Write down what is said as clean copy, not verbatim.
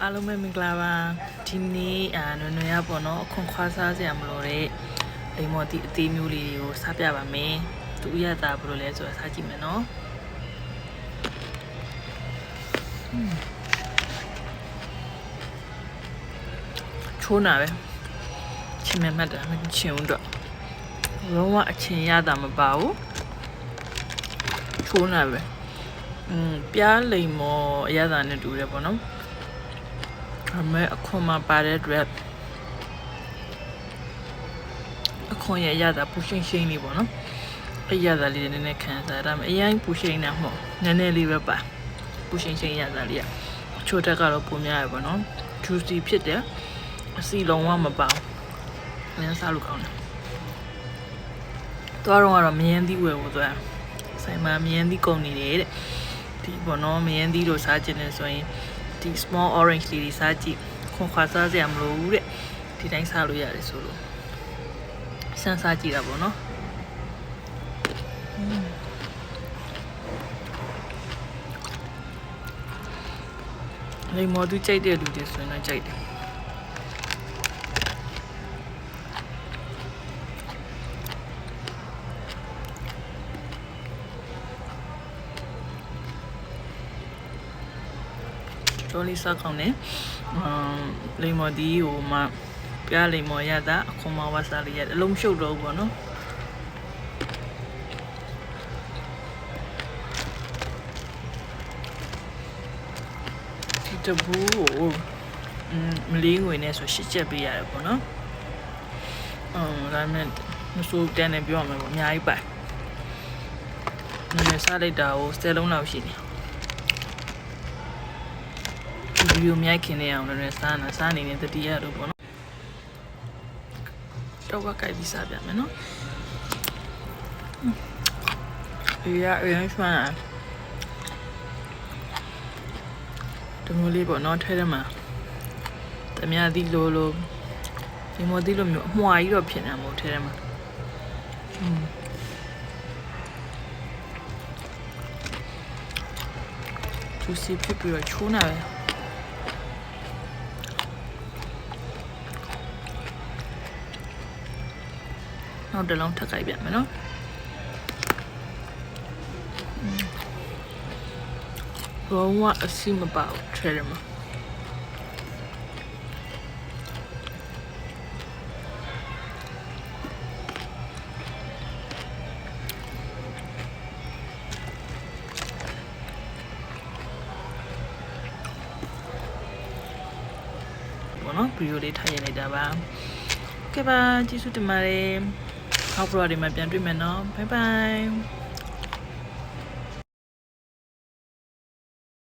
အားလုံးပဲမင်္ဂလာပါဒီနေ့နွေနွေရပေါ့နော်အခွန်ခွာစားစရာမလိုတဲ့လိမ္မော်တီအသေးမျိုးလေးတွေကိုစားပြပါမယ်သူရတာဘယ်လိုလဲဆိုတော့စားကြည့်မယ်နော်ချိုးနာပဲချင်းမဲ့မှတ်တာမချင်းဘူးတော့လုံးဝအချင်းရတာမပါဘူးချိုးနာပဲပြားလိမ္မော်အရသာနဲ့တူတယ်ပေါ့နော်အမေအခွန်မှာပါတဲ့အတွက်အခွန်ရရတာပူရှင်းရှင်းလေးပေါ့နော်အရသာလေးနည်းနည်းခံစားဒါပေမဲ့အရင်ပူရှင်းနေမှာနည်းနည်းလေးပဲပါပူရှင်းရှင်းရတာလေးအချို့တက်ကတော့ပုံများရပေါ့နော် juicy ဖြစ်တယ်အစီလုံးဝမပါဘူးလင်းစားလို့ကောင်းတယ်တော့မယန်းသီးဝယ်ဖို့သွားဆိုင်မှာမယန်းသီးကုန်နေတယ်တဲ့ဒီပေါ့နော်မယန်းသီးတို့စားချင်တယ်ဆိုရင်ဒီ small orange လေးတွေစားကြည့်ခွန်ခွာစားစရာမလိုဘူးတဲ့ဒီတိုင်းစားလို့ရတယ်ဆိုလို့စမ်းစားကြည့်တာပေါ့နော်လိမ္မော်သူကြိုက်တဲ့လူတွေဆိုရင်တော့ကြိုက်တယ်တော်လေးစားကောင်းတယ်လိမ္မော်ဒီဟိုမှာပြားလိမ္မော်ရတာအခွန်မဝါစားလေးရအလုံးရှုပ်တော့ဘူးပေါ့နော်ဒီတဘူကိုမလေးငွေနဲ့ဆို8ချက်ပေးရတယ်ပေါ့နော်ဒါနဲ့မစိုးတန်းနေပြောရမယ်ပေါ့အများကြီးပိုင်နည်းနည်းစားလိုက်တာကို10လုံးလောက်ရှိတယ်ဗီဒီယိုမြိုက်ခင်နေအောင်လည်းစားနေတတိယလို့ပေါ့နော်တော့ကကြိုက်ပြီးစားပြမယ်နော်ရဆွမ်းတမျိုးလေးပေါ့နော်ထဲထဲမှာတမယာသီးလိုဒီမိုသီးလိုမျိုးအမွှာကြီးတော့ဖြစ်နေမှာမဟုတ်ထဲထဲမှာသူစီဖြစ်ပြီးတော့ချိုးနေတယ်နောက်တစ်လုံးထပ်ကြိုက်ပြမယ်နော်ဘောဝအစီမပါဘူးထဲထဲမှာဘောနော်ဗီဒီယိုလေးထားရနေတာပါကဲပါကျေးဇူးတင်ပါတယ်နောက်ဘလော့တွေမှာပြန်တွေ့မယ်နော်ဘိုင်ဘိုင်